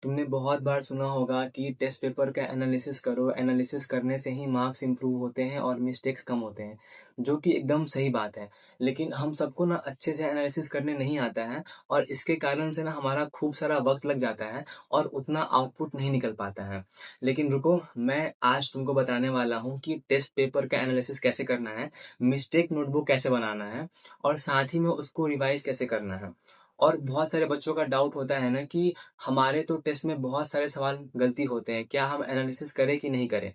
तुमने बहुत बार सुना होगा कि टेस्ट पेपर का एनालिसिस करो, एनालिसिस करने से ही मार्क्स इम्प्रूव होते हैं और मिस्टेक्स कम होते हैं, जो कि एकदम सही बात है। लेकिन हम सबको ना अच्छे से एनालिसिस करने नहीं आता है और इसके कारण से ना हमारा खूब सारा वक्त लग जाता है और उतना आउटपुट नहीं निकल पाता है। लेकिन रुको, मैं आज तुमको बताने वाला हूँ कि टेस्ट पेपर का एनालिसिस कैसे करना है, मिस्टेक नोटबुक कैसे बनाना है और साथ ही में उसको रिवाइज कैसे करना है। और बहुत सारे बच्चों का डाउट होता है ना कि हमारे तो टेस्ट में बहुत सारे सवाल गलती होते हैं, क्या हम एनालिसिस करें कि नहीं करें।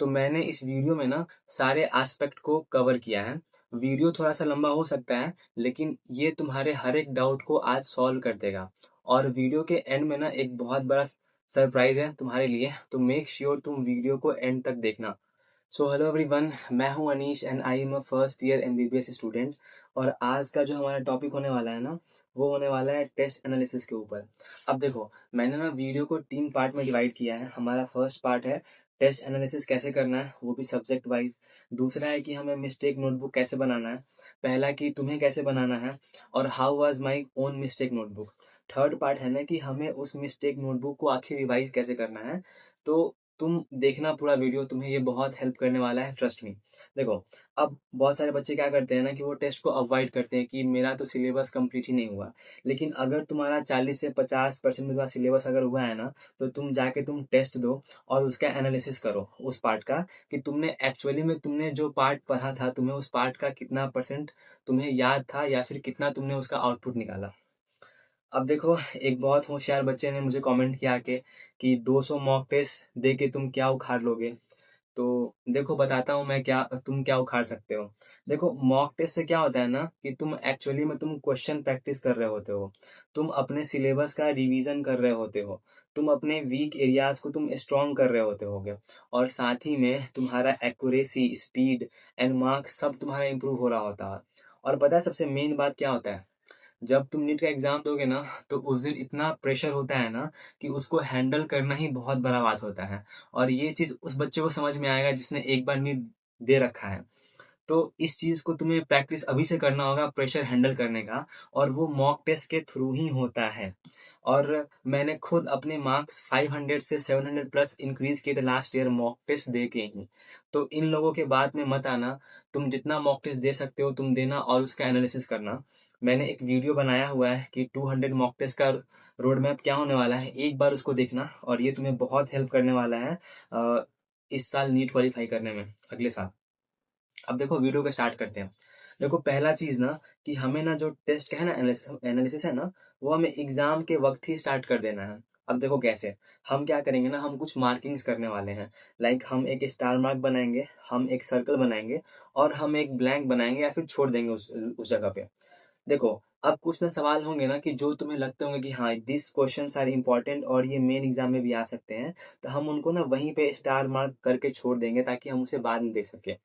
तो मैंने इस वीडियो में ना सारे एस्पेक्ट को कवर किया है। वीडियो थोड़ा सा लंबा हो सकता है, लेकिन ये तुम्हारे हर एक डाउट को आज सॉल्व कर देगा। और वीडियो के एंड में ना एक बहुत बड़ा सरप्राइज है तुम्हारे लिए, तो मेक श्योर तुम वीडियो को एंड तक देखना। सो हेलो एवरीवन, मैं हूं Anish and I am a first year MBBS student. और आज का जो हमारा टॉपिक होने वाला है ना, वो होने वाला है टेस्ट एनालिसिस के ऊपर। अब देखो, मैंने ना वीडियो को 3 पार्ट में डिवाइड किया है। हमारा फर्स्ट पार्ट है टेस्ट एनालिसिस कैसे करना है, वो भी सब्जेक्ट वाइज। दूसरा है कि हमें मिस्टेक नोटबुक कैसे बनाना है। पहला कि तुम्हें कैसे बनाना है, और how was my own mistake notebook. Third part है ना कि हमें उस मिस्टेक नोटबुक को आखिर रिवाइज कैसे करना है। तो तुम देखना पूरा वीडियो, तुम्हें ये बहुत हेल्प करने वाला है, ट्रस्ट मी। देखो, अब बहुत सारे बच्चे क्या करते हैं ना कि वो टेस्ट को अवॉइड करते हैं कि मेरा तो सिलेबस कंप्लीट ही नहीं हुआ। लेकिन अगर तुम्हारा 40 से 50% में सिलेबस अगर हुआ है ना, तो तुम जाके तुम टेस्ट दो और उसका एनालिसिस करो उस पार्ट का, कि तुमने एक्चुअली में तुमने जो पार्ट पढ़ा था, तुम्हें उस पार्ट का कितना परसेंट तुम्हें याद था या फिर कितना तुमने उसका आउटपुट निकाला। अब देखो, एक बहुत होशियार बच्चे ने मुझे कमेंट किया कि 200 मॉक टेस्ट दे के तुम क्या उखाड़ लोगे। तो देखो, बताता हूँ मैं क्या तुम क्या उखाड़ सकते हो। देखो, मॉक टेस्ट से क्या होता है ना कि तुम एक्चुअली में तुम क्वेश्चन प्रैक्टिस कर रहे होते हो, तुम अपने सिलेबस का रिवीजन कर रहे होते हो, तुम अपने वीक एरियाज को तुम स्ट्रॉन्ग कर रहे होते होगे, और साथ ही में तुम्हारा एक्यूरेसी, स्पीड एंड मार्क्स सब तुम्हारा इंप्रूव हो रहा होता है। और पता है सबसे मेन बात क्या होता है, जब तुम नीट का एग्जाम दोगे ना, तो उस दिन इतना प्रेशर होता है ना कि उसको हैंडल करना ही बहुत बड़ा बात होता है। और ये चीज उस बच्चे को समझ में आएगा जिसने एक बार नीट दे रखा है। तो इस चीज को तुम्हें प्रैक्टिस अभी से करना होगा, प्रेशर हैंडल करने का, और वो मॉक टेस्ट के थ्रू ही होता है। और मैंने खुद अपने मार्क्स 500 से 700 प्लस इंक्रीज किए थे लास्ट ईयर मॉक टेस्ट दे के ही। तो इन लोगों के बात में मत आना। तुम जितना मॉक टेस्ट दे सकते हो तुम देना और उसका एनालिसिस करना। मैंने एक वीडियो बनाया हुआ है कि 200 मॉक टेस्ट का रोड मैप क्या होने वाला है, एक बार उसको देखना और ये तुम्हें बहुत हेल्प करने वाला है इस साल नीट क्वालिफाई करने में, अगले साल। अब देखो, वीडियो को स्टार्ट करते हैं। देखो, पहला चीज ना कि हमें ना जो टेस्ट का है ना, एनालिसिस है ना, वो हमें एग्जाम के वक्त ही स्टार्ट कर देना है। अब देखो कैसे, हम क्या करेंगे ना, हम कुछ मार्किंग्स करने वाले हैं। लाइक हम एक स्टार मार्क बनाएंगे, हम एक सर्कल बनाएंगे, और हम एक ब्लैंक बनाएंगे या फिर छोड़ देंगे उस जगह पे। देखो, अब कुछ ना सवाल होंगे ना कि जो तुम्हें लगते होंगे कि हाँ दिस क्वेश्चन आर इम्पोर्टेंट और ये मेन एग्जाम में भी आ सकते हैं, तो हम उनको ना वहीं पे स्टार मार्क करके छोड़ देंगे ताकि हम उसे बाद में देख सके।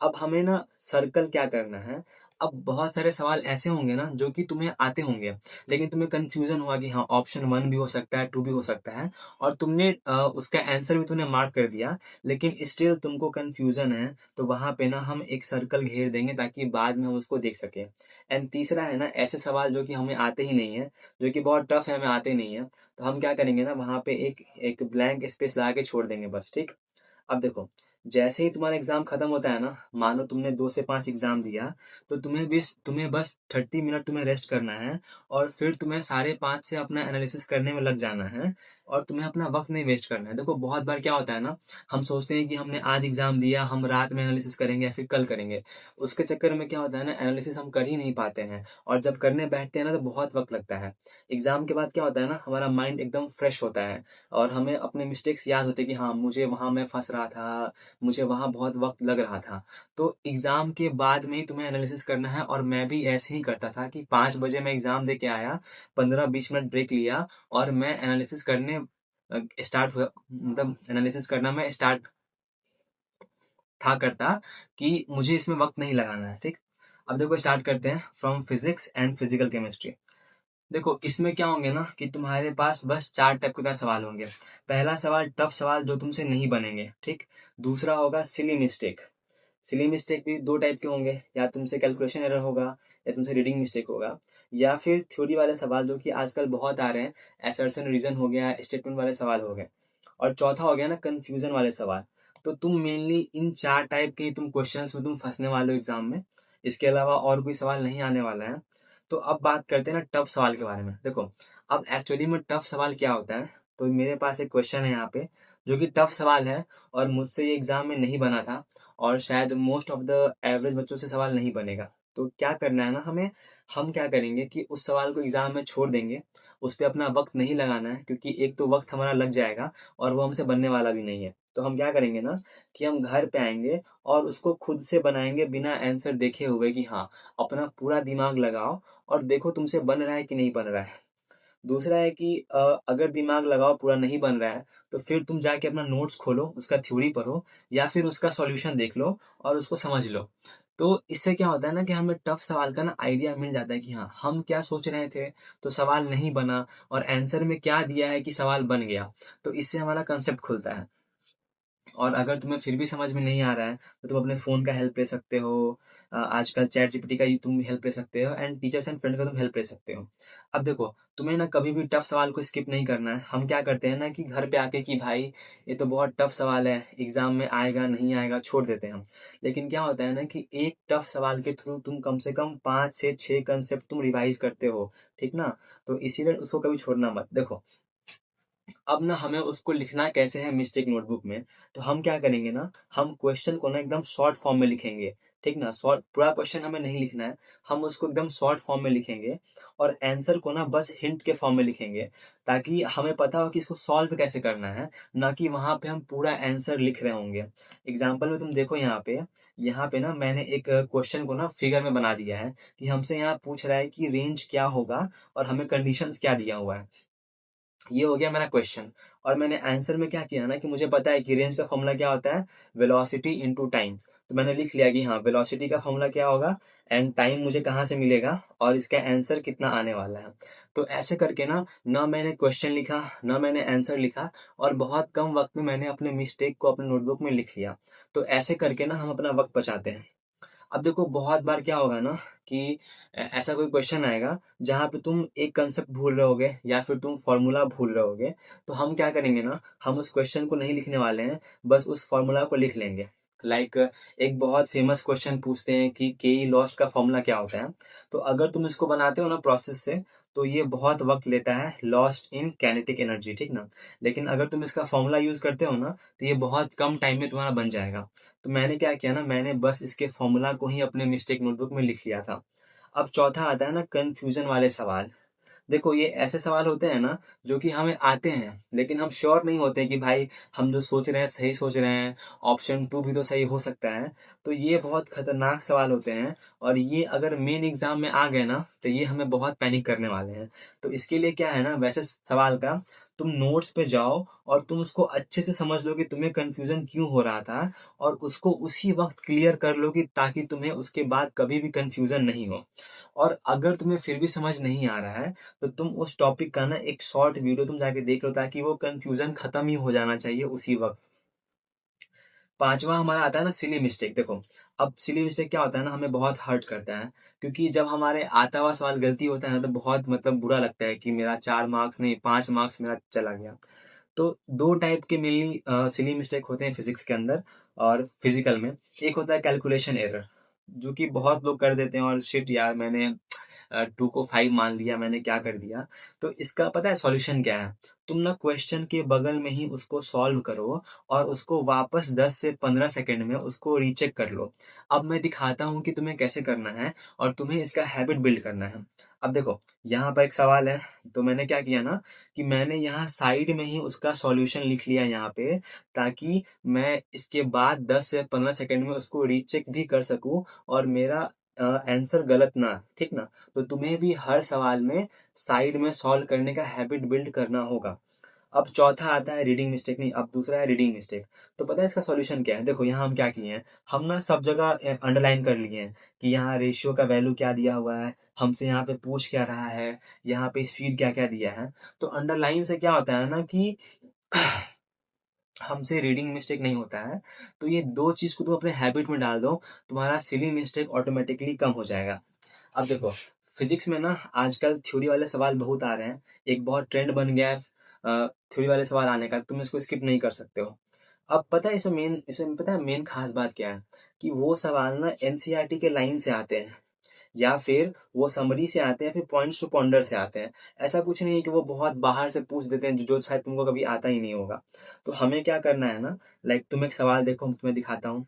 अब हमें ना सर्कल क्या करना है। अब बहुत सारे सवाल ऐसे होंगे ना जो कि तुम्हें आते होंगे, लेकिन तुम्हें कंफ्यूजन हुआ कि हाँ ऑप्शन 1 भी हो सकता है, 2 भी हो सकता है, और तुमने उसका आंसर भी तुमने मार्क कर दिया, लेकिन स्टिल तुमको कंफ्यूजन है, तो वहां पे ना हम एक सर्कल घेर देंगे ताकि बाद में हम उसको देख सके। एंड तीसरा है ना, ऐसे सवाल जो कि हमें आते ही नहीं है, जो कि बहुत टफ है, हमें आते नहीं है, तो हम क्या करेंगे ना, वहां पे एक एक ब्लैंक स्पेस लगा के छोड़ देंगे बस, ठीक। अब देखो, जैसे ही तुम्हारा एग्जाम खत्म होता है ना, मानो तुमने 2 से 5 एग्जाम दिया, तो तुम्हें बस 30 मिनट तुम्हें रेस्ट करना है, और फिर तुम्हें 5:30 से अपना एनालिसिस करने में लग जाना है, और तुम्हें अपना वक्त नहीं वेस्ट करना है। देखो, बहुत बार क्या होता है ना, हम सोचते हैं कि हमने आज एग्जाम दिया, हम रात में एनालिसिस करेंगे या फिर कल करेंगे। उसके चक्कर में क्या होता है ना, एनालिसिस हम कर ही नहीं पाते हैं, और जब करने बैठते हैं ना तो बहुत वक्त लगता है। एग्जाम के बाद क्या होता है ना, हमारा माइंड एकदम फ्रेश होता है, और हमें अपने मिस्टेक्स याद होते हैं कि हाँ मुझे वहां मैं फंस रहा था, मुझे वहां बहुत वक्त लग रहा था। तो एग्जाम के बाद में ही तुम्हें एनालिसिस करना है, और मैं भी ऐसे ही करता था कि 5 बजे मैं एग्जाम दे के आया, 15-20 मिनट ब्रेक लिया, और मैं एनालिसिस करने स्टार्ट हुआ, मतलब एनालिसिस करना मैं स्टार्ट था करता, कि मुझे इसमें वक्त नहीं लगाना है, ठीक। अब देखो, स्टार्ट करते हैं from physics and physical chemistry. देखो, इसमें क्या होंगे ना कि तुम्हारे पास बस 4 टाइप के सवाल होंगे। पहला सवाल टफ सवाल जो तुमसे नहीं बनेंगे, ठीक। दूसरा होगा सिली मिस्टेक। सिली मिस्टेक भी 2 टाइप के होंगे, या तुमसे कैलकुलेशन एरर होगा या तुमसे रीडिंग मिस्टेक होगा। या फिर थ्योरी वाले सवाल जो कि आजकल बहुत आ रहे हैं, असर्शन रीजन हो गया, स्टेटमेंट वाले सवाल हो गए, और चौथा हो गया ना कंफ्यूजन वाले सवाल। तो तुम मेनली इन 4 टाइप के तुम क्वेश्चंस में तुम फंसने वाले हो एग्जाम में। इसके अलावा और कोई सवाल नहीं आने वाला है। तो अब बात करते हैं ना टफ सवाल के बारे में। देखो, अब एक्चुअली में टफ सवाल क्या होता है, तो मेरे पास एक क्वेश्चन है यहाँ पे जो कि टफ सवाल है, और मुझसे ये एग्जाम में नहीं बना था, और शायद मोस्ट ऑफ द एवरेज बच्चों से सवाल नहीं बनेगा। तो क्या करना है ना हमें, हम क्या करेंगे कि उस सवाल को एग्जाम में छोड़ देंगे, उस पर अपना वक्त नहीं लगाना है, क्योंकि एक तो वक्त हमारा लग जाएगा और वो हमसे बनने वाला भी नहीं है। तो हम क्या करेंगे ना कि हम घर पे आएंगे और उसको खुद से बनाएंगे बिना आंसर देखे हुए, कि हाँ, अपना पूरा दिमाग लगाओ और देखो तुमसे बन रहा है कि नहीं बन रहा है। दूसरा है कि अगर दिमाग लगाओ पूरा नहीं बन रहा है, तो फिर तुम जाके अपना नोट्स खोलो, उसका थ्योरी पढ़ो, या फिर उसका सॉल्यूशन देख लो और उसको समझ लो। तो इससे क्या होता है ना कि हमें टफ सवाल का ना आइडिया मिल जाता है कि हाँ, हम क्या सोच रहे थे तो सवाल नहीं बना, और आंसर में क्या दिया है कि सवाल बन गया। तो इससे हमारा कंसेप्ट खुलता है। और अगर तुम्हें फिर भी समझ में नहीं आ रहा है, तो तुम अपने फ़ोन का हेल्प ले सकते हो। आजकल चैट जीपीटी का ही तुम हेल्प ले सकते हो, एंड टीचर्स एंड फ्रेंड का तुम हेल्प ले सकते हो। अब देखो, तुम्हें ना कभी भी टफ सवाल को स्किप नहीं करना है। हम क्या करते हैं ना कि घर पे आके कि भाई ये तो बहुत टफ सवाल है, एग्जाम में आएगा नहीं आएगा, छोड़ देते हैं हम। लेकिन क्या होता है ना कि एक टफ सवाल के थ्रू तुम कम से कम 5 से 6 कंसेप्ट तुम रिवाइज करते हो, ठीक ना। तो इसीलिए उसको कभी छोड़ना मत। देखो, अब ना हमें उसको लिखना कैसे है मिस्टेक नोटबुक में। तो हम क्या करेंगे ना, हम क्वेश्चन को ना एकदम शॉर्ट फॉर्म में लिखेंगे, ठीक ना। शॉर्ट पूरा क्वेश्चन हमें नहीं लिखना है, हम उसको एकदम शॉर्ट फॉर्म में लिखेंगे, और आंसर को ना बस हिंट के फॉर्म में लिखेंगे, ताकि हमें पता हो कि इसको सॉल्व कैसे करना है, ना कि वहां पे हम पूरा आंसर लिख रहे होंगे। एग्जाम्पल में तुम देखो, यहाँ पे ना मैंने एक क्वेश्चन को ना फिगर में बना दिया है, कि हमसे यहाँ पूछ रहा है कि रेंज क्या होगा और हमें कंडीशंस क्या दिया हुआ है। ये हो गया मेरा क्वेश्चन। और मैंने आंसर में क्या किया ना कि मुझे पता है कि रेंज का फॉर्मूला क्या होता है, वेलोसिटी इनटू टाइम। तो मैंने लिख लिया कि हाँ, वेलोसिटी का फॉर्मूला क्या होगा, एंड टाइम मुझे कहाँ से मिलेगा, और इसका आंसर कितना आने वाला है। तो ऐसे करके ना, ना मैंने क्वेश्चन लिखा, ना मैंने आंसर लिखा, और बहुत कम वक्त में मैंने अपने मिस्टेक को अपने नोटबुक में लिख लिया। तो ऐसे करके ना हम अपना वक्त बचाते हैं। अब देखो, बहुत बार क्या होगा ना कि ऐसा कोई क्वेश्चन आएगा जहाँ पे तुम एक कंसेप्ट भूल रहे होगे, या फिर तुम फॉर्मूला भूल रहे होगे। तो हम क्या करेंगे ना, हम उस क्वेश्चन को नहीं लिखने वाले हैं, बस उस फॉर्मूला को लिख लेंगे। लाइक एक बहुत फेमस क्वेश्चन पूछते हैं कि के ई लॉस्ट का फॉर्मूला क्या होता है। तो अगर तुम इसको बनाते हो ना प्रोसेस से, तो ये बहुत वक्त लेता है, लॉस्ट इन कैनेटिक एनर्जी, ठीक ना। लेकिन अगर तुम इसका फॉर्मूला यूज करते हो ना, तो ये बहुत कम टाइम में तुम्हारा बन जाएगा। तो मैंने क्या किया ना, मैंने बस इसके फॉर्मूला को ही अपने मिस्टेक नोटबुक में लिख लिया था। अब चौथा आता है ना कंफ्यूजन वाले सवाल। देखो, ये ऐसे सवाल होते हैं ना जो कि हमें आते हैं, लेकिन हम श्योर नहीं होते कि भाई हम जो सोच रहे हैं सही सोच रहे हैं, ऑप्शन 2 भी तो सही हो सकता है। तो ये बहुत खतरनाक सवाल होते हैं, और ये अगर मेन एग्जाम में आ गए ना, तो ये हमें बहुत पैनिक करने वाले हैं। तो इसके लिए क्या है ना, वैसे सवाल का तुम नोट्स पे जाओ और तुम उसको अच्छे से समझ लो कि तुम्हें कंफ्यूजन क्यों हो रहा था, और उसको उसी वक्त क्लियर कर लो, कि ताकि तुम्हें उसके बाद कभी भी कंफ्यूजन नहीं हो। और अगर तुम्हें फिर भी समझ नहीं आ रहा है, तो तुम उस टॉपिक का ना एक शॉर्ट वीडियो तुम जाके देख लो, ताकि वो कंफ्यूजन खत्म ही हो जाना चाहिए उसी वक्त। पांचवा हमारा आता है ना सिली मिस्टेक। देखो, अब सिली मिस्टेक क्या होता है ना, हमें बहुत हर्ट करता है, क्योंकि जब हमारे आता हुआ सवाल गलती होता है ना, तो बहुत मतलब बुरा लगता है कि मेरा 4 मार्क्स नहीं 5 मार्क्स मेरा चला गया। तो दो टाइप के मेनली सिली मिस्टेक होते हैं फिजिक्स के अंदर और फिजिकल में। एक होता है कैलकुलेशन एरर, जो कि बहुत लोग कर देते हैं, और शिट यार, मैंने 2 को 5 मान लिया, मैंने क्या कर दिया। तो इसका पता है सॉल्यूशन क्या है, तुम ना क्वेश्चन के बगल में ही उसको सॉल्व करो, और उसको वापस 10 से 15 सेकंड में उसको रीचेक कर लो। अब मैं दिखाता हूँ कि तुम्हें कैसे करना है, और तुम्हें इसका हैबिट बिल्ड करना है। अब देखो, यहाँ पर एक सवाल है, तो मैंने क्या किया ना कि मैंने यहाँ साइड में ही उसका सॉल्यूशन लिख लिया यहाँ पे, ताकि मैं इसके बाद 10 से 15 सेकंड में उसको रीचेक भी कर सकूं, और मेरा आंसर गलत ना, ठीक ना। तो तुम्हें भी हर सवाल में साइड में सॉल्व करने का हैबिट बिल्ड करना होगा। अब चौथा आता है रीडिंग मिस्टेक, नहीं, अब दूसरा है रीडिंग मिस्टेक। तो पता है इसका सॉल्यूशन क्या है, देखो यहाँ हम क्या किए हैं, हम ना सब जगह अंडरलाइन कर लिए हैं कि यहाँ रेशियो का वैल्यू क्या दिया हुआ है, हमसे यहाँ पे पूछ क्या रहा है, यहाँ पे स्पीड क्या क्या दिया है। तो अंडरलाइन से क्या होता है ना कि हमसे रीडिंग मिस्टेक नहीं होता है। तो ये दो चीज को तुम अपने हैबिट में डाल दो, तुम्हारा सिली मिस्टेक ऑटोमेटिकली कम हो जाएगा। अब देखो, फिजिक्स में ना आजकल थ्योरी वाले सवाल बहुत आ रहे हैं। एक बहुत ट्रेंड बन गया है थ्योरी वाले सवाल आने का, तुम इसको स्किप नहीं कर सकते हो। अब पता है इसमें पता है मेन खास बात क्या है, कि वो सवाल ना एनसीईआरटी के लाइन से आते हैं, या फिर वो समरी से आते हैं, फिर पॉइंट्स टू पॉन्डर से आते हैं। ऐसा कुछ नहीं है कि वो बहुत बाहर से पूछ देते हैं जो शायद तुमको कभी आता ही नहीं होगा। तो हमें क्या करना है ना, लाइक तुम एक सवाल देखो, मैं तुम्हें दिखाता हूँ।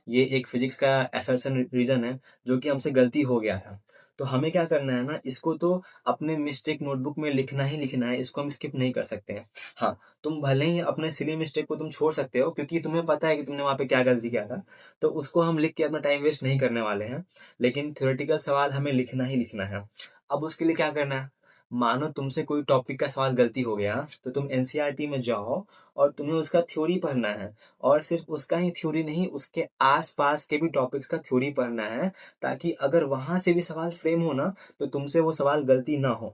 ये एक फिजिक्स का असर्शन रीजन है जो कि हमसे गलती हो गया था। तो हमें क्या करना है ना, इसको तो अपने मिस्टेक नोटबुक में लिखना ही लिखना है, इसको हम स्किप नहीं कर सकते हैं। हाँ, तुम भले ही अपने सिली मिस्टेक को तुम छोड़ सकते हो, क्योंकि तुम्हें पता है कि तुमने वहां पे क्या गलती किया था। तो उसको हम लिख के अपना टाइम वेस्ट नहीं करने वाले हैं। लेकिन थ्योरेटिकल सवाल हमें लिखना ही लिखना है। अब उसके लिए क्या करना है, मानो तुमसे कोई टॉपिक का सवाल गलती हो गया, तो तुम एनसीईआरटी में जाओ और तुम्हें उसका थ्योरी पढ़ना है। और सिर्फ उसका ही थ्योरी नहीं, उसके आसपास के भी टॉपिक्स का थ्योरी पढ़ना है, ताकि अगर वहां से भी सवाल फ्रेम हो ना, तो तुमसे वो सवाल गलती ना हो।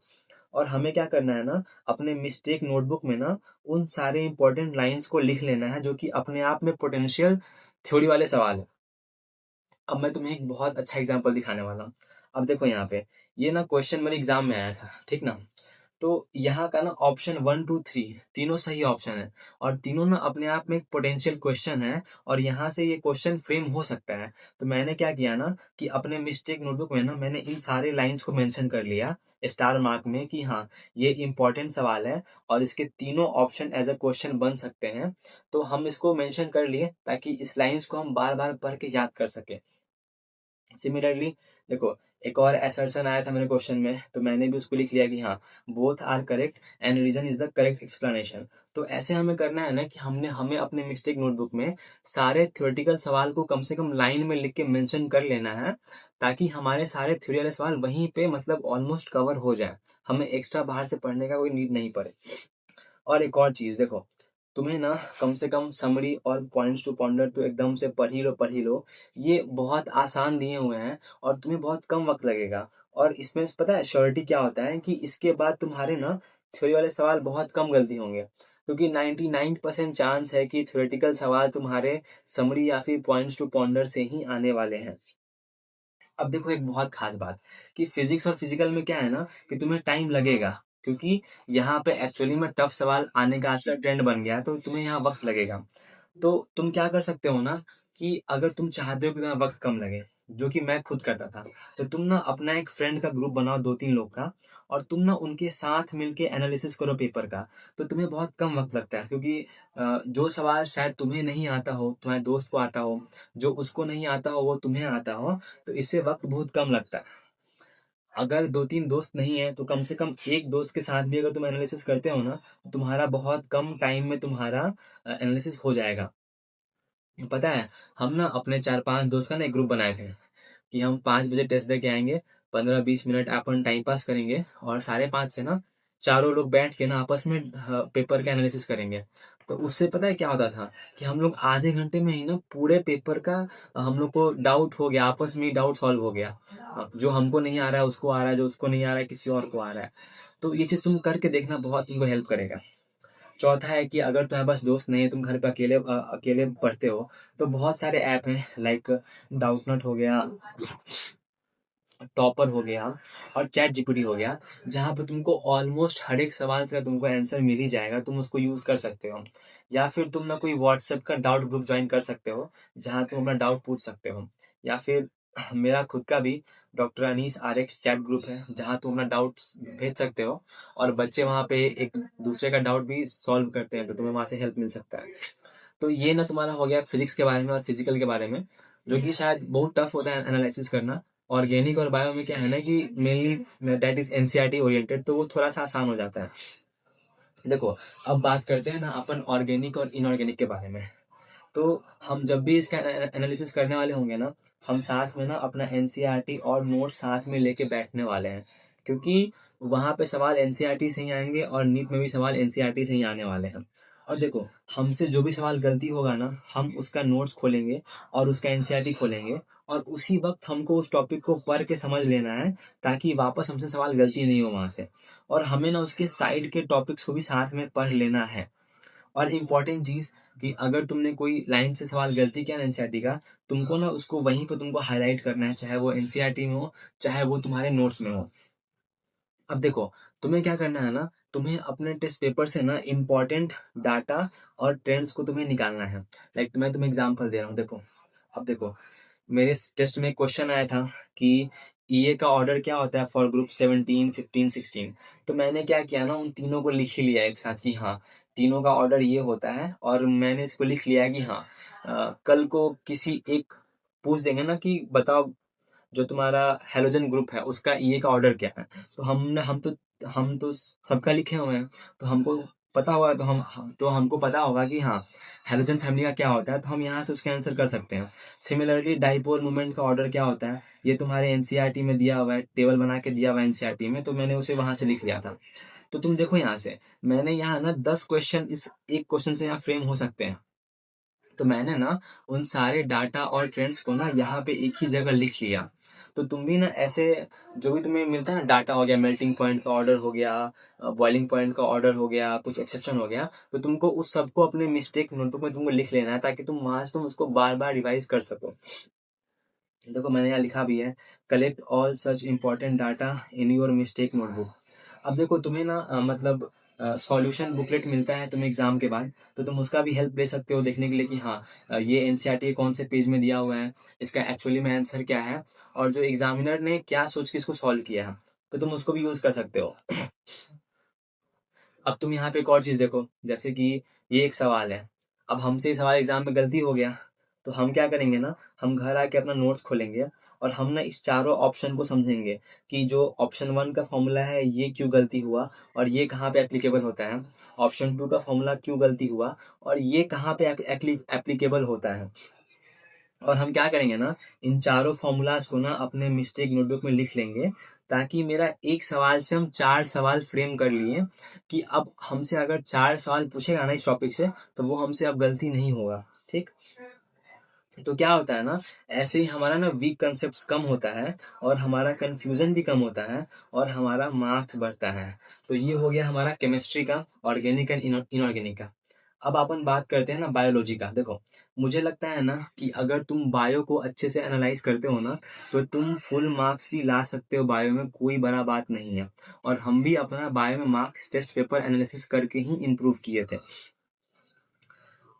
और हमें क्या करना है ना, अपने मिस्टेक नोटबुक में ना उन सारे इंपॉर्टेंट लाइंस को लिख लेना है जो कि अपने आप में पोटेंशियल थ्योरी वाले सवाल है। अब मैं तुम्हें एक बहुत अच्छा एग्जांपल दिखाने वाला हूँ। अब देखो यहाँ पे, ये ना क्वेश्चन मेरे एग्जाम में आया था, ठीक ना। तो यहाँ का ना ऑप्शन 1 2 3 तीनों सही ऑप्शन है, और तीनों ना अपने आप में एक पोटेंशियल क्वेश्चन है, और यहाँ से ये क्वेश्चन फ्रेम हो सकता है। तो मैंने क्या किया ना, कि अपने मिस्टेक नोटबुक में ना मैंने इन सारे लाइंस को मेंशन कर लिया स्टार मार्क में, कि हाँ, ये इंपॉर्टेंट सवाल है और इसके तीनों ऑप्शन एज अ क्वेश्चन बन सकते हैं। तो हम इसको मेंशन कर लिए ताकि इस लाइंस को हम बार बार पढ़ के याद कर सके। सिमिलरली देखो, एक और असर्शन आया था मेरे क्वेश्चन में, तो मैंने भी उसको लिख लिया कि हाँ, both are correct and reason is the correct explanation. तो ऐसे हमें करना है ना, कि हमें अपने मिस्टेक नोटबुक में सारे थ्योरेटिकल सवाल को कम से कम लाइन में लिख के मेंशन कर लेना है, ताकि हमारे सारे थ्योरी वाले सवाल वहीं पे मतलब ऑलमोस्ट कवर हो जाए, हमें एक्स्ट्रा बाहर से पढ़ने का कोई नीड नहीं पड़े। और एक और चीज देखो, तुम्हें ना कम से कम समरी और पॉइंट्स टू पॉन्डर तो एकदम से पढ़ ही लो। ये बहुत आसान दिए हुए हैं और तुम्हें बहुत कम वक्त लगेगा। और इसमें पता है श्योरिटी क्या होता है, कि इसके बाद तुम्हारे ना थ्योरी वाले सवाल बहुत कम गलती होंगे, क्योंकि 99% चांस है कि थ्योरेटिकल सवाल तुम्हारे समरी या फिर पॉइंट्स टू पॉन्डर से ही आने वाले हैं। अब देखो एक बहुत खास बात, कि फिजिक्स और फिजिकल में क्या है ना, कि तुम्हें टाइम लगेगा, क्योंकि यहाँ पे एक्चुअली में टफ सवाल आने का आजकल ट्रेंड बन गया है, तो तुम्हें यहाँ वक्त लगेगा। तो तुम क्या कर सकते हो ना, कि अगर तुम चाहते हो कि तुम्हें वक्त कम लगे, जो कि मैं खुद करता था, तो तुम ना अपना एक फ्रेंड का ग्रुप बनाओ 2 3 लोग का, और तुम ना उनके साथ मिलके एनालिसिस करो पेपर का। तो तुम्हें बहुत कम वक्त लगता है, क्योंकि जो सवाल शायद तुम्हें नहीं आता हो, तुम्हारे दोस्त को आता हो, जो उसको नहीं आता हो वो तुम्हें आता हो, तो इससे वक्त बहुत कम लगता है। अगर 2 3 दोस्त नहीं है, तो कम से कम एक दोस्त के साथ भी अगर तुम एनालिसिस करते हो ना, तो तुम्हारा बहुत कम टाइम में तुम्हारा एनालिसिस हो जाएगा। पता है, हम ना अपने 4 5 दोस्त का ना एक ग्रुप बनाए थे, कि हम 5 बजे टेस्ट दे के आएंगे, 15 20 मिनट अपन टाइम पास करेंगे, और 5:30 से ना चारों लोग बैठ के ना आपस में पेपर का एनालिसिस करेंगे। तो उससे पता है क्या होता था, कि हम लोग आधे घंटे में ही ना पूरे पेपर का हम लोग को डाउट हो गया, आपस में ही डाउट सॉल्व हो गया। जो हमको नहीं आ रहा है उसको आ रहा है, जो उसको नहीं आ रहा है किसी और को आ रहा है। तो ये चीज तुम करके देखना, बहुत तुमको हेल्प करेगा। चौथा है कि अगर तुम्हारे पास दोस्त नहीं है, तुम घर पे अकेले पढ़ते हो, तो बहुत सारे ऐप हैं, लाइक डाउटनट हो गया, टॉपर हो गया, और चैट जीपीटी हो गया, जहाँ पे तुमको ऑलमोस्ट हर एक सवाल का तुमको आंसर मिल ही जाएगा, तुम उसको यूज कर सकते हो। या फिर तुम ना कोई व्हाट्सएप का डाउट ग्रुप ज्वाइन कर सकते हो, जहाँ तुम अपना डाउट पूछ सकते हो। या फिर मेरा खुद का भी doctor Anees RX chat group है, जहाँ तुम अपना डाउट्स भेज सकते हो, और बच्चे वहाँ पे एक दूसरे का डाउट भी सॉल्व करते हैं, तो तुम्हें वहां से हेल्प मिल सकता है। तो ये ना तुम्हारा हो गया फिजिक्स के बारे में और फिजिकल के बारे में, जो कि शायद बहुत टफ होता है एनालिसिस करना। ऑर्गेनिक और बायो में क्या है ना, कि mainly that is NCERT oriented, तो वो थोड़ा सा आसान हो जाता है। देखो, अब बात करते हैं ना अपन ऑर्गेनिक और इनऑर्गेनिक के बारे में। तो हम जब भी इसका एनालिसिस करने वाले होंगे ना, हम साथ में ना अपना एनसीईआरटी और नोट्स साथ में लेके बैठने वाले हैं, क्योंकि वहां पे सवाल एनसीईआरटी से ही आएंगे और नीट में भी सवाल एनसीईआरटी से ही आने वाले हैं। और देखो, हमसे जो भी सवाल गलती होगा ना, हम उसका नोट्स खोलेंगे और उसका एनसीईआरटी खोलेंगे, और उसी वक्त हमको उस टॉपिक को पढ़ के समझ लेना है, ताकि वापस हमसे सवाल गलती नहीं हो वहां से। और हमें ना उसके साइड के टॉपिक्स को भी साथ में पढ़ लेना है। और इम्पोर्टेंट चीज कि अगर तुमने कोई लाइन से सवाल गलती किया ना एनसीईआरटी का, तुमको ना उसको वहीं पर तुमको हाईलाइट करना है, चाहे वो एनसीईआरटी में हो चाहे वो तुम्हारे नोट्स में हो। अब देखो, तुम्हें क्या करना है ना, तुम्हें अपने टेस्ट पेपर से ना इम्पोर्टेंट डाटा और ट्रेंड्स को तुम्हें निकालना है। लाइक मैं तुम्हें एग्जांपल दे रहा हूँ, देखो। अब देखो, मेरे टेस्ट में क्वेश्चन आया था कि ईए का ऑर्डर क्या होता है फॉर ग्रुप 17, 15, 16। तो मैंने क्या किया ना, उन तीनों को लिख ही लिया एक साथ कि हाँ, तीनों का ऑर्डर ये होता है। और मैंने इसको लिख लिया कि हाँ, कल को किसी एक पूछ देंगे ना कि बताओ जो तुम्हारा हेलोजन ग्रुप है उसका ईए का ऑर्डर क्या है, तो हम तो सबका लिखे हुए हैं, तो हमको पता होगा, तो हमको पता होगा कि हाँ, हेलोजन फैमिली का क्या होता है, तो हम यहाँ से उसके आंसर कर सकते हैं। सिमिलरली डाइपोल मूवमेंट का ऑर्डर क्या होता है, ये तुम्हारे एनसीईआरटी में दिया हुआ है, टेबल बना के दिया हुआ है एनसीईआरटी में, तो मैंने उसे वहां से लिख लिया था। तो तुम देखो यहाँ से, मैंने यहाँ ना 10 क्वेश्चन इस एक क्वेश्चन से यहाँ फ्रेम हो सकते हैं। तो मैंने ना उन सारे डाटा और ट्रेंड्स को ना यहाँ पे एक ही जगह लिख लिया। तो तुम भी ना ऐसे, जो भी तुम्हें मिलता है ना, डाटा हो गया, मेल्टिंग पॉइंट का ऑर्डर हो गया, बॉइलिंग पॉइंट का ऑर्डर हो गया, कुछ एक्सेप्शन हो गया, तो तुमको उस सबको अपने मिस्टेक नोटबुक में तुमको लिख लेना है, ताकि तुम वहां से तुम उसको बार बार रिवाइज कर सको। देखो मैंने यहाँ लिखा भी है, collect all such important data in your mistake notebook. अब देखो तुम्हें ना मतलब सॉल्यूशन बुकलेट मिलता है तुम्हें एग्जाम के बाद, तो तुम उसका भी हेल्प ले सकते हो देखने के लिए कि हाँ, ये एनसीईआरटी कौन से पेज में दिया हुआ है, इसका एक्चुअली में आंसर क्या है, और जो एग्जामिनर ने क्या सोच के इसको सॉल्व किया है, तो तुम उसको भी यूज कर सकते हो। अब तुम यहाँ पे एक और चीज देखो, जैसे कि ये एक सवाल है। अब हमसे ये सवाल एग्जाम में गलती हो गया, तो हम क्या करेंगे ना, हम घर आके अपना नोट्स खोलेंगे और हम ना इस चारों ऑप्शन को समझेंगे कि जो ऑप्शन 1 का फॉर्मूला है ये क्यों गलती हुआ और ये कहाँ पे एप्लीकेबल होता है, ऑप्शन 2 का फॉर्मूला क्यों गलती हुआ और ये कहाँ पे एप्लीकेबल होता है। और हम क्या करेंगे ना, इन चारों फॉर्मूलाज को ना अपने मिस्टेक नोटबुक में लिख लेंगे, ताकि मेरा एक सवाल से हम 4 सवाल फ्रेम कर लिए, कि अब हमसे अगर 4 सवाल पूछेगा ना इस टॉपिक से, तो वो हमसे अब गलती नहीं होगा। ठीक। तो क्या होता है ना, ऐसे ही हमारा ना वीक कंसेप्ट कम होता है और हमारा कंफ्यूजन भी कम होता है और हमारा मार्क्स बढ़ता है। तो ये हो गया हमारा केमिस्ट्री का, ऑर्गेनिक एंड इनऑर्गेनिक का। अब अपन बात करते हैं ना बायोलॉजी का। देखो, मुझे लगता है ना कि अगर तुम बायो को अच्छे से एनालाइज करते हो ना, तो तुम फुल मार्क्स भी ला सकते हो बायो में, कोई बड़ा बात नहीं है। और हम भी अपना बायो में मार्क्स टेस्ट पेपर एनालिसिस करके ही इम्प्रूव किए थे।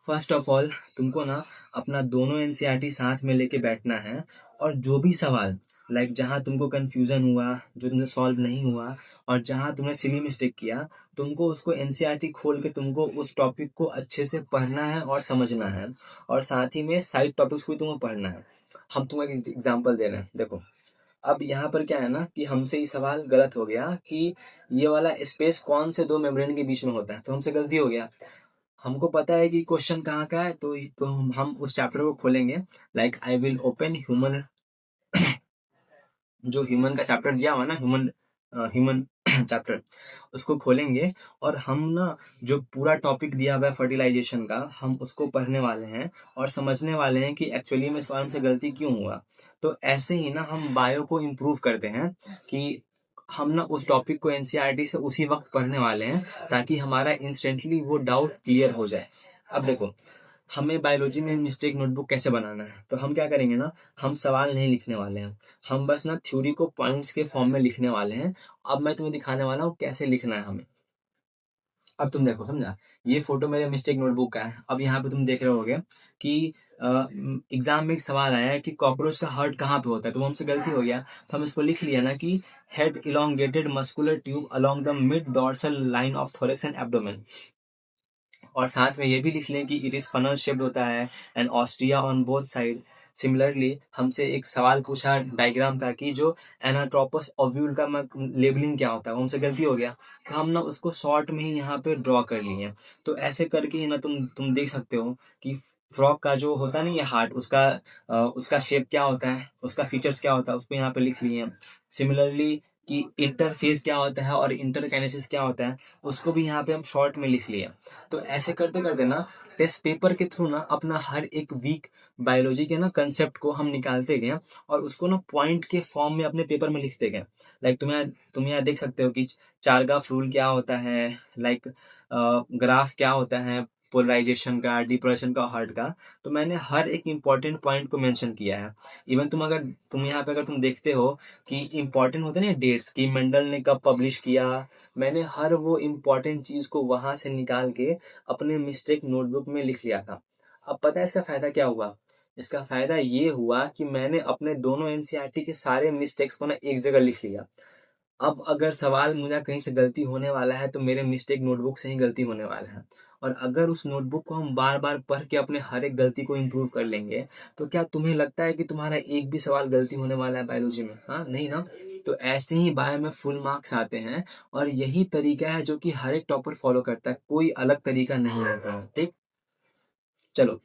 फर्स्ट ऑफ ऑल, तुमको ना अपना दोनों एनसीईआरटी साथ में लेके बैठना है, और जो भी सवाल, लाइक जहां तुमको कंफ्यूजन हुआ, जो तुमसे सॉल्व नहीं हुआ, और जहां तुमने सिली मिस्टेक किया, तुमको उसको एनसीईआरटी खोल के तुमको उस टॉपिक को अच्छे से पढ़ना है और समझना है, और साथ ही में साइड टॉपिक्स को भी तुमको पढ़ना है। हम तुम्हें एक एग्जाम्पल दे रहे हैं, देखो। अब यहाँ पर क्या है ना कि हमसे ये सवाल गलत हो गया कि ये वाला स्पेस कौन से दो मेम्ब्रेन के बीच में होता है, तो हमसे गलती हो गया। हमको पता है कि क्वेश्चन कहाँ का है, तो हम उस चैप्टर को खोलेंगे। Like I will open human, जो ह्यूमन का चैप्टर दिया हुआ ना, ह्यूमन चैप्टर, उसको खोलेंगे, और हम ना जो पूरा टॉपिक दिया हुआ है फर्टिलाइजेशन का, हम उसको पढ़ने वाले हैं और समझने वाले हैं कि एक्चुअली में इस बार हमसे गलती क्यों हुआ। तो ऐसे ही ना हम बायो को इम्प्रूव करते हैं कि हम ना उस टॉपिक को एनसीईआरटी से उसी वक्त पढ़ने वाले हैं, ताकि हमारा इंस्टेंटली वो डाउट क्लियर हो जाए। अब देखो, हमें बायोलॉजी में मिस्टेक नोटबुक कैसे बनाना है, तो हम क्या करेंगे ना, हम सवाल नहीं लिखने वाले हैं, हम बस ना थ्योरी को पॉइंट्स के फॉर्म में लिखने वाले हैं। अब मैं तुम्हें दिखाने वाला हूँ कैसे लिखना है हमें। अब तुम देखो, समझा, ये फोटो मेरे मिस्टेक नोटबुक का है। अब यहाँ पे तुम देख रहे होगे कि एग्जाम में एक सवाल आया है कि कॉकरोच का हार्ट कहाँ पे होता है, तो वो हमसे गलती हो गया, तो हम इसको लिख लिया ना कि head elongated muscular tube along the mid dorsal line of thorax and abdomen. और साथ में ये भी लिख लें कि इट इज फनल शेप्ड होता है and Austria on both side. Similarly हमसे एक सवाल पूछा डायग्राम का कि जो एनाट्रोपस ओव्यूल का लेबलिंग क्या होता है, वो हमसे गलती हो गया, तो हम ना उसको शॉर्ट में ही यहाँ पे ड्रॉ कर लिए। तो ऐसे करके ही ना तुम देख सकते हो कि फ्रॉग का जो होता है ना ये हार्ट, उसका शेप क्या होता है, उसका फीचर्स क्या होता है, उसको यहाँ पे लिख लिए। सिमिलरली कि इंटरफेस क्या होता है और इंटरकाइनेसिस क्या होता है, उसको भी यहाँ पे हम शॉर्ट में लिख लिए। तो ऐसे करते करते ना टेस्ट पेपर के थ्रू ना अपना हर एक वीक बायोलॉजी के ना कंसेप्ट को हम निकालते गए, और उसको ना पॉइंट के फॉर्म में अपने पेपर में लिखते गए। लाइक तुम यहाँ देख सकते हो कि चारगाफ रूल क्या होता है, लाइक ग्राफ क्या होता है, पोलराइजेशन का, डिप्रेशन का, हर्ट का। तो मैंने हर एक इम्पॉर्टेंट पॉइंट को मेंशन किया है। इवन तुम यहाँ पे अगर तुम देखते हो कि इम्पॉर्टेंट होते ना डेट्स, कि मेंडल ने कब पब्लिश किया, मैंने हर वो इम्पॉर्टेंट चीज को वहां से निकाल के अपने मिस्टेक नोटबुक में लिख लिया था। अब पता है इसका फायदा क्या हुआ? इसका फायदा ये हुआ कि मैंने अपने दोनों एनसीईआरटी के सारे मिस्टेक्स को ना एक जगह लिख लिया। अब अगर सवाल मुझे कहीं से गलती होने वाला है तो मेरे मिस्टेक नोटबुक से ही गलती होने वाला है। और अगर उस नोटबुक को हम बार बार पढ़ के अपने हर एक गलती को इम्प्रूव कर लेंगे, तो क्या तुम्हें लगता है कि तुम्हारा एक भी सवाल गलती होने वाला है बायोलॉजी में? हाँ, नहीं ना। तो ऐसे ही बायो में फुल मार्क्स आते हैं, और यही तरीका है जो कि हर एक टॉपर फॉलो करता है, कोई अलग तरीका नहीं होता है। ठीक, चलो।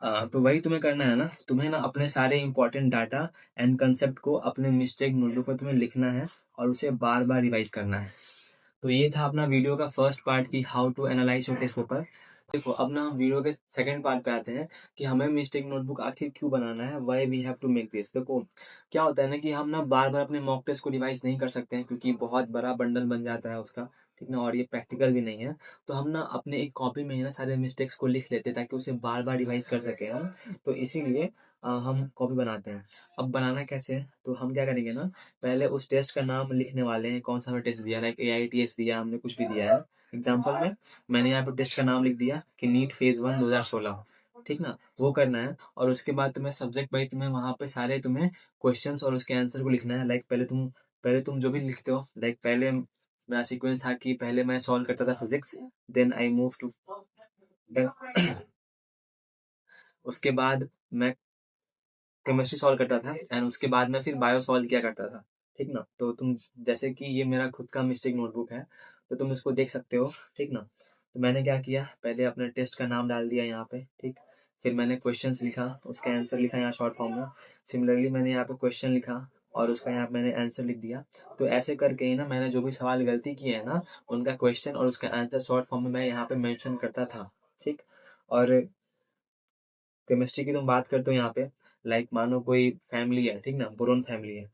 तो वही तुम्हें करना है ना, तुम्हें ना अपने सारे इंपॉर्टेंट डाटा एंड कंसेप्ट को अपने मिस्टेक नोटबुक पर तुम्हें लिखना है और उसे बार बार रिवाइज करना है। तो ये था अपना वीडियो का फर्स्ट पार्ट की how to analyse your test paper. देखो अब ना हम वीडियो के सेकंड पार्ट पे आते हैं कि हमें मिस्टेक नोटबुक आखिर क्यों बनाना है, why we have to make this. देखो क्या होता है ना कि हम ना बार बार अपने मॉक टेस्ट को रिवाइज नहीं कर सकते हैं, क्योंकि बहुत बड़ा बंडल बन जाता है उसका, ठीक ना, और ये प्रैक्टिकल भी नहीं है। तो हम ना अपने एक कॉपी में ही ना सारे मिस्टेक्स को लिख लेते हैं ताकि उसे बार बार रिवाइज कर सके हम। तो इसीलिए हम कॉपी बनाते हैं। अब बनाना कैसे है, तो हम क्या करेंगे ना, पहले उस टेस्ट का नाम लिखने वाले हैं, कौन सा हमें टेस्ट दिया, लाइक AITS दिया हमने, कुछ भी दिया है एग्जाम्पल में। मैंने यहाँ पे टेस्ट का नाम लिख दिया कि नीट फेज 1 2016, ठीक ना, वो करना है। और उसके बाद तुम्हें सब्जेक्ट वाइज तुम्हें वहां पे सारे तुम्हें क्वेश्चंस और उसके आंसर को लिखना है। लाइक पहले तुम जो भी लिखते हो, लाइक पहले मेरा सीक्वेंस था कि पहले मैं सॉल्व करता था physics, then I move to, उसके बाद मैं केमिस्ट्री सॉल्व करता था, एंड उसके बाद में फिर बायो सॉल्व किया करता था, ठीक ना। तो तुम जैसे कि ये मेरा खुद का मिस्टेक नोटबुक है, तो तुम इसको देख सकते हो, ठीक ना। तो मैंने क्या किया, पहले अपने टेस्ट का नाम डाल दिया यहाँ पे, ठीक। फिर मैंने क्वेश्चंस लिखा, उसका आंसर लिखा यहाँ शॉर्ट फॉर्म में। सिमिलरली मैंने यहाँ पे क्वेश्चन लिखा और उसका यहाँ पे मैंने आंसर लिख दिया। तो ऐसे करके ही ना मैंने जो भी सवाल गलती किए हैं ना, उनका क्वेश्चन और उसका आंसर शॉर्ट फॉर्म में मैं यहाँ पे मेंशन करता था, ठीक। और केमिस्ट्री की तुम बात करते हो यहाँ पे, लाइक मानो कोई फैमिली है, ठीक ना, बोरोन फैमिली है।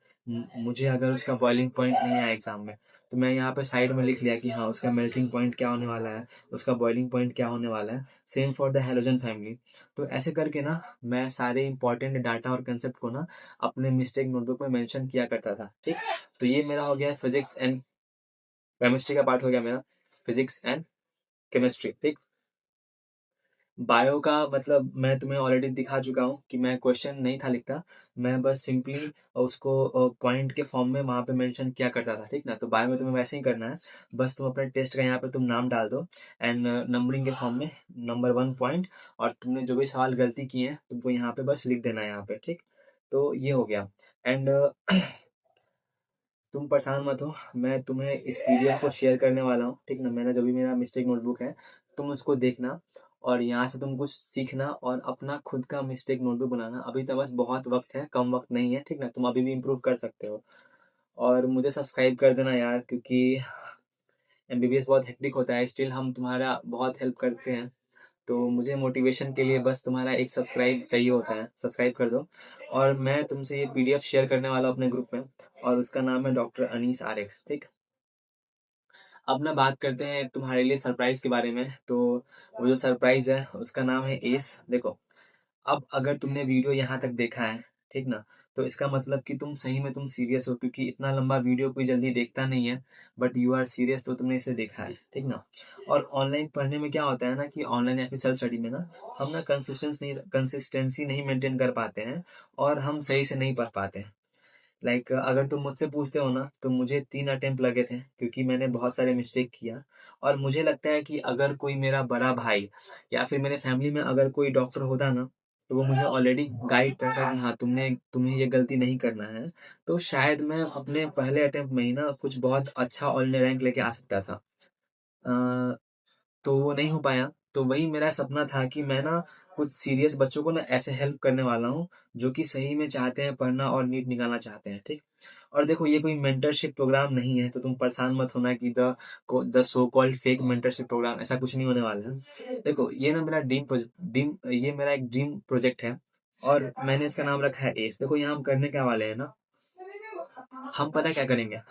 मुझे अगर उसका बॉइलिंग पॉइंट नहीं आया एग्जाम में, तो मैं यहाँ पे साइड में लिख लिया कि हाँ उसका मेल्टिंग पॉइंट क्या होने वाला है, उसका बॉइलिंग पॉइंट क्या होने वाला है। Same for the halogen family. तो ऐसे करके ना मैं सारे इंपॉर्टेंट डाटा और कंसेप्ट को ना अपने मिस्टेक नोटबुक में मेंशन किया करता था, ठीक। तो ये मेरा हो गया फिजिक्स एंड केमिस्ट्री का पार्ट हो गया मेरा, फिजिक्स एंड केमिस्ट्री, ठीक। बायो का मतलब मैं तुम्हें ऑलरेडी दिखा चुका हूँ कि मैं क्वेश्चन नहीं था लिखता, मैं बस सिंपली उसको पॉइंट के फॉर्म में वहां पे मेंशन किया करता था, ठीक ना। तो बायो में तुम्हें वैसे ही करना है, बस तुम अपने टेस्ट का यहाँ पे तुम नाम डाल दो, एंड नंबरिंग के फॉर्म में नंबर 1 पॉइंट, और तुमने जो भी सवाल गलती किए हैं तुमको यहाँ पे बस लिख देना है यहाँ पे, ठीक। तो ये हो गया। एंड तुम परेशान मत हो, मैं तुम्हें इस PDF को शेयर करने वाला हूँ, ठीक ना। मैंने जो भी मेरा मिस्टेक नोटबुक है, तुम उसको देखना और यहाँ से तुम कुछ सीखना और अपना खुद का मिस्टेक नोटबुक बनाना। अभी तो बस बहुत वक्त है, कम वक्त नहीं है, ठीक ना, तुम अभी भी इम्प्रूव कर सकते हो। और मुझे सब्सक्राइब कर देना यार, क्योंकि MBBS बहुत हेक्टिक होता है, स्टिल हम तुम्हारा बहुत हेल्प करते हैं। तो मुझे मोटिवेशन के लिए बस तुम्हारा एक सब्सक्राइब चाहिए होता है, सब्सक्राइब कर दो। और मैं तुमसे ये PDF शेयर करने वाला हूँ अपने ग्रुप में, और उसका नाम है डॉक्टर अनीस RX, ठीक। अब ना बात करते हैं तुम्हारे लिए सरप्राइज के बारे में। तो वो जो सरप्राइज है उसका नाम है एस। देखो अब अगर तुमने वीडियो यहाँ तक देखा है, ठीक ना, तो इसका मतलब कि तुम सही में तुम सीरियस हो, क्योंकि इतना लंबा वीडियो कोई जल्दी देखता नहीं है। बट यू आर सीरियस, तो तुमने इसे देखा है, ठीक ना। और ऑनलाइन पढ़ने में क्या होता है ना कि ऑनलाइन या फिर सेल्फ स्टडी में ना हम ना कंसिस्टेंसी नहीं मेंटेन कर पाते हैं, और हम सही से नहीं पढ़ पाते हैं। लाइक अगर तुम मुझसे पूछते हो ना, तो मुझे 3 अटेम्प्ट लगे थे, क्योंकि मैंने बहुत सारे मिस्टेक किया। और मुझे लगता है कि अगर कोई मेरा बड़ा भाई या फिर मेरे फैमिली में अगर कोई डॉक्टर होता ना, तो वो मुझे ऑलरेडी गाइड करता कि हाँ तुम्हें ये गलती नहीं करना है, तो शायद मैं अपने पहले अटेम्प्ट में ही ना कुछ बहुत अच्छा ऑल इंडिया रैंक लेके आ सकता था। तो वो नहीं हो पाया। तो वही मेरा सपना था कि मैं ना कुछ सीरियस बच्चों को ना ऐसे हेल्प करने वाला हूँ, जो कि सही में चाहते हैं पढ़ना और नीट निकालना चाहते हैं, ठीक। और देखो ये कोई मेंटरशिप प्रोग्राम नहीं है, तो तुम परेशान मत होना कि the so called fake mentorship programme, ऐसा कुछ नहीं होने वाला है। देखो ये ना मेरा ड्रीम, ये मेरा एक ड्रीम प्रोजेक्ट है, और मैंने इसका नाम रखा है एस। देखो यहाँ हम करने क्या वाले हैं ना, हम पता क्या करेंगे,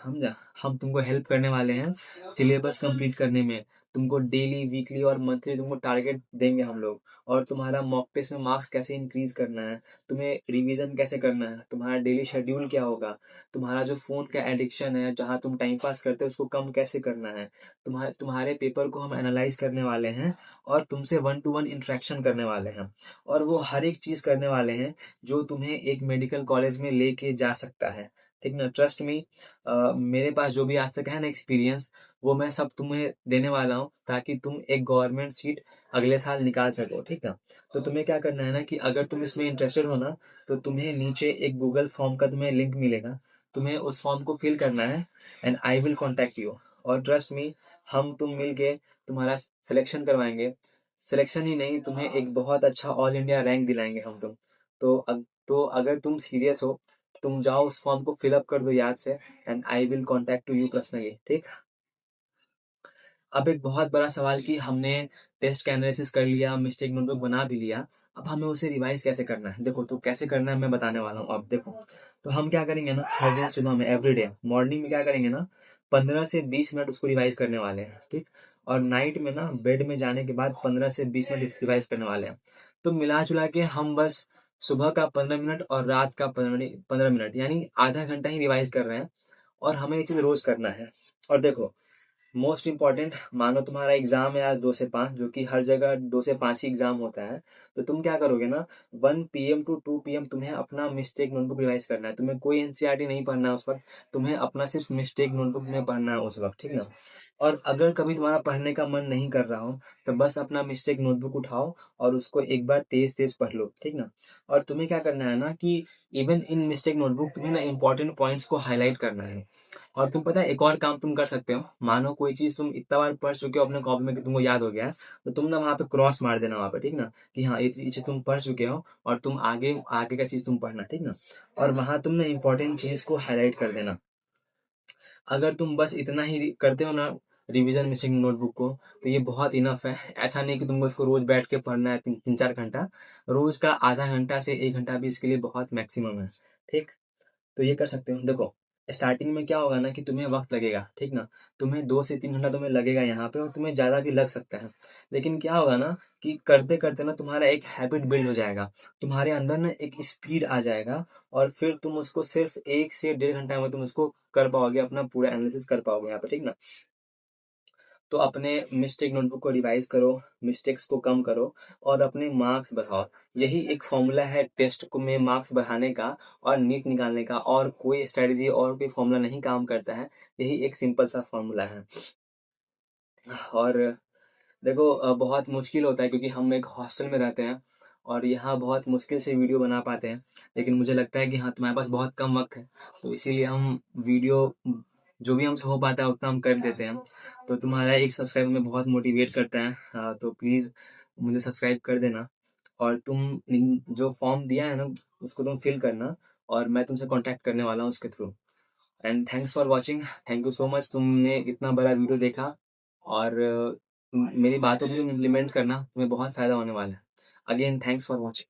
हम तुमको हेल्प करने वाले हैं सिलेबस कंप्लीट करने में। तुमको डेली, वीकली और मंथली तुमको टारगेट देंगे हम लोग। और तुम्हारा मॉक टेस्ट में मार्क्स कैसे इंक्रीज करना है, तुम्हें रिवीजन कैसे करना है, तुम्हारा डेली शेड्यूल क्या होगा, तुम्हारा जो फोन का एडिक्शन है जहाँ तुम टाइम पास करते हो उसको कम कैसे करना है, तुम्हारे पेपर को हम एनालाइज करने वाले हैं और तुमसे 1-to-1 इंटरेक्शन करने वाले हैं। और वो हर एक चीज करने वाले हैं जो तुम्हें एक मेडिकल कॉलेज में लेके जा सकता है। ठीक ना, ट्रस्ट मी। मेरे पास जो भी आज तक है ना एक्सपीरियंस, वो मैं सब तुम्हें देने वाला हूँ ताकि तुम एक गवर्नमेंट सीट अगले साल निकाल सको। ठीक ना। तो तुम्हें क्या करना है ना कि अगर तुम इसमें इंटरेस्टेड हो ना, तो तुम्हें नीचे एक गूगल फॉर्म का तुम्हें लिंक मिलेगा, तुम्हें उस फॉर्म को फिल करना है and I will contact you. और ट्रस्ट मी, हम तुम मिल के तुम्हारा सिलेक्शन करवाएंगे। सिलेक्शन ही नहीं, तुम्हें एक बहुत अच्छा ऑल इंडिया रैंक दिलाएंगे हम तुम। तो अगर तुम सीरियस हो, तुम जाओ उस फॉर्म को फिलअप कर दो याद से, and I will contact to you personally. ठीक। अब एक बहुत बड़ा सवाल कि हमने टेस्ट का एनालिसिस कर लिया, मिस्टेक नोटबुक बना भी लिया, अब हमें उसे रिवाइज कैसे करना है। देखो, तो कैसे करना है मैं बताने वाला हूँ। अब देखो, तो हम क्या करेंगे ना, हर दिन सुबह में एवरीडे मॉर्निंग में क्या करेंगे ना, 15 से 20 मिनट उसको रिवाइज करने वाले हैं। ठीक। और नाइट में ना बेड में जाने के बाद 15 से 20 मिनट रिवाइज करने वाले हैं। तो मिला जुला के हम बस सुबह का 15 मिनट और रात का 15 मिनट यानी आधा घंटा ही रिवाइज कर रहे हैं। और हमें ये चीज रोज करना है। और देखो, मोस्ट इम्पॉर्टेंट, मानो तुम्हारा एग्जाम है आज 2 से 5, जो कि हर जगह 2 से 5 ही एग्जाम होता है। तो तुम क्या करोगे ना, 1 PM to 2 PM तुम्हें अपना मिस्टेक नोटबुक रिवाइज करना है। तुम्हें कोई एनसीईआरटी नहीं पढ़ना है उस वक्त, तुम्हें अपना सिर्फ मिस्टेक नोटबुक में पढ़ना है उस वक्त। ठीक ना। और अगर कभी तुम्हारा पढ़ने का मन नहीं कर रहा हो, तो बस अपना मिस्टेक नोटबुक उठाओ और उसको एक बार तेज तेज पढ़ लो। ठीक ना। और तुम्हें क्या करना है ना कि इवन इन मिस्टेक नोटबुक तुम्हें ना इंपॉर्टेंट पॉइंट्स को हाईलाइट करना है। और तुम पता है एक और काम तुम कर सकते हो, मानो कोई चीज तुम इतना बार पढ़ चुके हो अपने कॉपी में कि तुमको याद हो गया है, तो तुम ना वहां पे क्रॉस मार देना वहां पे। ठीक ना, कि हाँ ये चीज तुम पढ़ चुके हो और तुम आगे आगे का चीज तुम पढ़ना। ठीक ना। और वहां तुम ना इंपॉर्टेंट चीज को हाईलाइट कर देना। अगर तुम बस इतना ही करते हो ना, रिवीजन मिसिंग नोटबुक को, तो ये बहुत इनफ है। ऐसा नहीं कि तुमको इसको रोज बैठ के पढ़ना है 3-4 घंटा। रोज का आधा घंटा से 1 घंटा भी इसके लिए बहुत मैक्सिमम है। ठीक। तो ये कर सकते हो। देखो, स्टार्टिंग में क्या होगा ना कि तुम्हें वक्त लगेगा। ठीक ना, तुम्हें 2 से 3 घंटा तुम्हें लगेगा यहाँ पे, और तुम्हें ज्यादा भी लग सकता है। लेकिन क्या होगा ना कि करते करते ना तुम्हारा एक हैबिट बिल्ड हो जाएगा, तुम्हारे अंदर ना एक स्पीड आ जाएगा। और फिर तुम उसको सिर्फ 1 से 1.5 घंटा में तुम उसको कर पाओगे, अपना पूरा एनालिसिस कर पाओगे यहाँ पे। ठीक ना। तो अपने मिस्टेक नोटबुक को रिवाइज करो, मिस्टेक्स को कम करो और अपने मार्क्स बढ़ाओ। यही एक फॉर्मूला है टेस्ट को में मार्क्स बढ़ाने का और नीट निकालने का। और कोई स्ट्रेटजी और कोई फॉर्मूला नहीं काम करता है, यही एक सिंपल सा फॉर्मूला है। और देखो, बहुत मुश्किल होता है क्योंकि हम एक हॉस्टल में रहते हैं और यहाँ बहुत मुश्किल से वीडियो बना पाते हैं। लेकिन मुझे लगता है कि हाँ, तुम्हारे पास बहुत कम वक्त है, तो इसीलिए हम वीडियो जो भी हमसे हो पाता है उतना हम कर देते हैं। तो तुम्हारा एक सब्सक्राइब में बहुत मोटिवेट करता है। तो प्लीज़ मुझे सब्सक्राइब कर देना। और तुम जो फॉर्म दिया है ना, उसको तुम फिल करना, और मैं तुमसे कांटेक्ट करने वाला हूँ उसके through. And thanks for watching, thank you so much, तुमने इतना बड़ा वीडियो देखा। और मेरी बातों को तुम इम्प्लीमेंट करना, तुम्हें बहुत फायदा होने वाला है। Again thanks for watching.